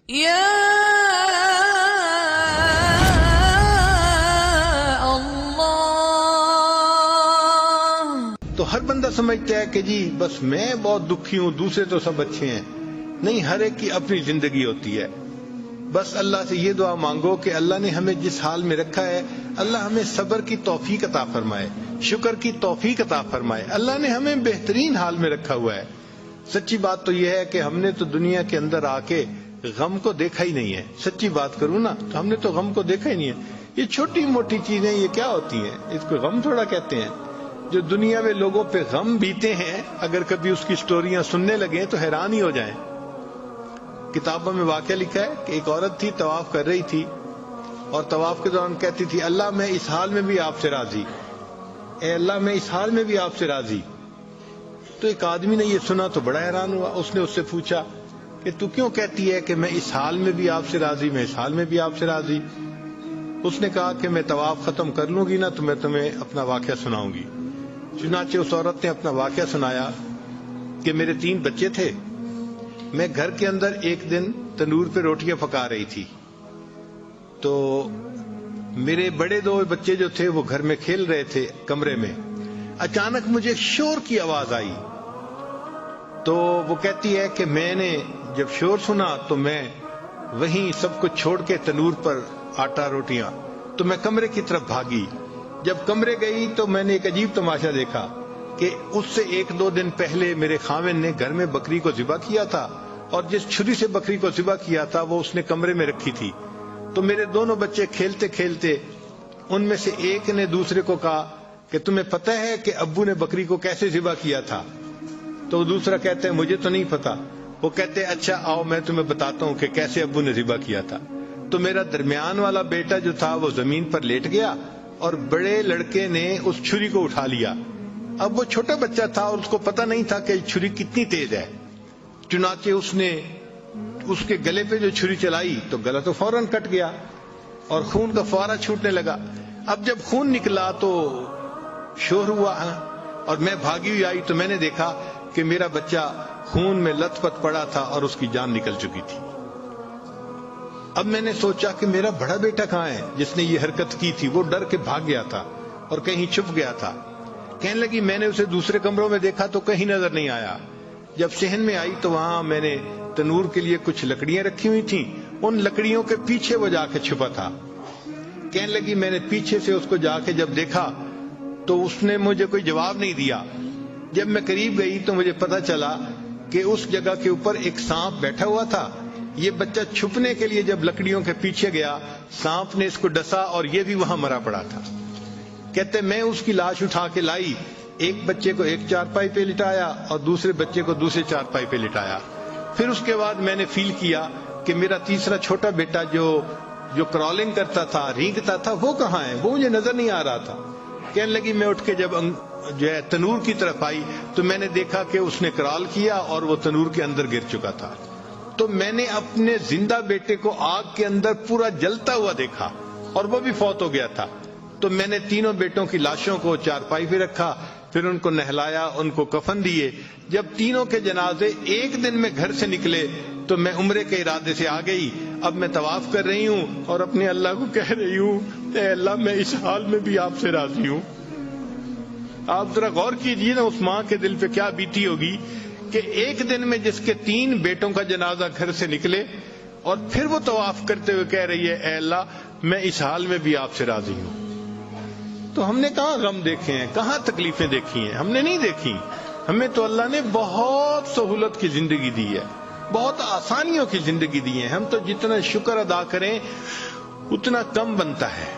یا تو ہر بندہ سمجھتا ہے کہ جی بس میں بہت دکھی ہوں، دوسرے تو سب اچھے ہیں. نہیں، ہر ایک کی اپنی زندگی ہوتی ہے. بس اللہ سے یہ دعا مانگو کہ اللہ نے ہمیں جس حال میں رکھا ہے، اللہ ہمیں صبر کی توفیق عطا فرمائے، شکر کی توفیق عطا فرمائے. اللہ نے ہمیں بہترین حال میں رکھا ہوا ہے. سچی بات تو یہ ہے کہ ہم نے تو دنیا کے اندر آ کے غم کو دیکھا ہی نہیں ہے. سچی بات کروں نا تو ہم نے تو غم کو دیکھا ہی نہیں ہے. یہ چھوٹی موٹی چیزیں یہ کیا ہوتی ہیں، اس کو غم تھوڑا کہتے ہیں. جو دنیا میں لوگوں پہ غم بیتے ہیں، اگر کبھی اس کی سٹوریاں سننے لگیں تو حیران ہی ہو جائیں. کتابوں میں واقعہ لکھا ہے کہ ایک عورت تھی، طواف کر رہی تھی اور طواف کے دوران کہتی تھی، اللہ میں اس حال میں بھی آپ سے راضی، اے اللہ میں اس حال میں بھی آپ سے راضی. تو ایک آدمی نے یہ سنا تو بڑا حیران ہوا. اس نے اس سے پوچھا کہ تو کیوں کہتی ہے کہ میں اس حال میں بھی آپ سے راضی، میں اس حال میں بھی آپ سے راضی؟ اس نے کہا کہ میں طواف ختم کر لوں گی نا تو میں تمہیں اپنا واقعہ سناؤں گی. چنانچہ اس عورت نے اپنا واقعہ سنایا کہ میرے 3 بچے تھے. میں گھر کے اندر ایک دن تنور پہ روٹیاں پکا رہی تھی تو میرے بڑے 2 بچے جو تھے وہ گھر میں کھیل رہے تھے کمرے میں. اچانک مجھے ایک شور کی آواز آئی تو وہ کہتی ہے کہ میں نے جب شور سنا تو میں وہیں سب کچھ چھوڑ کے تنور پر آٹا روٹیاں تو میں کمرے کی طرف بھاگی. جب کمرے گئی تو میں نے ایک عجیب تماشا دیکھا کہ اس سے 1-2 دن پہلے میرے خاوند نے گھر میں بکری کو ذبح کیا تھا اور جس چھری سے بکری کو ذبح کیا تھا وہ اس نے کمرے میں رکھی تھی. تو میرے دونوں بچے کھیلتے کھیلتے ان میں سے ایک نے دوسرے کو کہا کہ تمہیں پتہ ہے کہ ابو نے بکری کو کیسے ذبح کیا تھا؟ تو دوسرا کہتا ہے مجھے تو نہیں پتا. وہ کہتے ہیں اچھا آؤ میں تمہیں بتاتا ہوں کہ کیسے ابو نے ذبح کیا تھا. تو میرا درمیان والا بیٹا جو تھا وہ زمین پر لیٹ گیا اور بڑے لڑکے نے اس چھری کو اٹھا لیا. اب وہ چھوٹا بچہ تھا اور اس کو پتہ نہیں تھا کہ چھری کتنی تیز ہے. چنانچہ اس نے اس کے گلے پہ جو چھری چلائی تو گلا تو فوراً کٹ گیا اور خون کا فوارہ چھوٹنے لگا. اب جب خون نکلا تو شور ہوا اور میں بھاگی ہوئی آئی تو میں نے دیکھا کہ میرا بچہ خون میں لت پت پڑا تھا اور اس کی جان نکل چکی تھی. اب میں نے سوچا کہ میرا بڑا بیٹا کہاں ہے جس نے یہ حرکت کی تھی؟ وہ ڈر کے بھاگ گیا تھا اور کہیں چھپ گیا تھا. کہنے لگی میں نے اسے دوسرے کمروں میں دیکھا تو کہیں نظر نہیں آیا. جب صحن میں آئی تو وہاں میں نے تنور کے لیے کچھ لکڑیاں رکھی ہوئی تھیں، ان لکڑیوں کے پیچھے وہ جا کے چھپا تھا. کہنے لگی میں نے پیچھے سے اس کو جا کے جب دیکھا تو اس نے مجھے کوئی جواب نہیں دیا. جب میں قریب گئی تو مجھے پتا چلا کہ اس جگہ کے اوپر ایک سانپ بیٹھا ہوا تھا. یہ بچہ چھپنے کے لیے جب لکڑیوں کے پیچھے گیا سانپ نے اس کو ڈسا اور یہ بھی وہاں مرا پڑا تھا. کہتے میں اس کی لاش اٹھا کے لائی، ایک بچے کو ایک چارپائی پہ لٹایا اور دوسرے بچے کو دوسرے چارپائی پہ لٹایا. پھر اس کے بعد میں نے فیل کیا کہ میرا تیسرا چھوٹا بیٹا جو کرالنگ کرتا تھا، رینگتا تھا، وہ کہاں ہے؟ وہ مجھے نظر نہیں آ رہا تھا. کہنے لگی میں اٹھ کے جب جو ہے تنور کی طرف آئی تو میں نے دیکھا کہ اس نے کرال کیا اور وہ تنور کے اندر گر چکا تھا. تو میں نے اپنے زندہ بیٹے کو آگ کے اندر پورا جلتا ہوا دیکھا اور وہ بھی فوت ہو گیا تھا. تو میں نے تینوں بیٹوں کی لاشوں کو چارپائی پہ رکھا، پھر ان کو نہلایا، ان کو کفن دیے. جب تینوں کے جنازے ایک دن میں گھر سے نکلے تو میں عمرے کے ارادے سے آ گئی. اب میں طواف کر رہی ہوں اور اپنے اللہ کو کہہ رہی ہوں اے اللہ میں اس حال میں بھی آپ سے راضی ہوں. آپ ذرا غور کیجئے نا اس ماں کے دل پہ کیا بیتی ہوگی کہ ایک دن میں جس کے 3 بیٹوں کا جنازہ گھر سے نکلے اور پھر وہ طواف کرتے ہوئے کہہ رہی ہے اے اللہ میں اس حال میں بھی آپ سے راضی ہوں. تو ہم نے کہاں غم دیکھے ہیں، کہاں تکلیفیں دیکھی ہیں؟ ہم نے نہیں دیکھی. ہمیں تو اللہ نے بہت سہولت کی زندگی دی ہے، بہت آسانیوں کی زندگی دی ہے. ہم تو جتنا شکر ادا کریں اتنا کم بنتا ہے.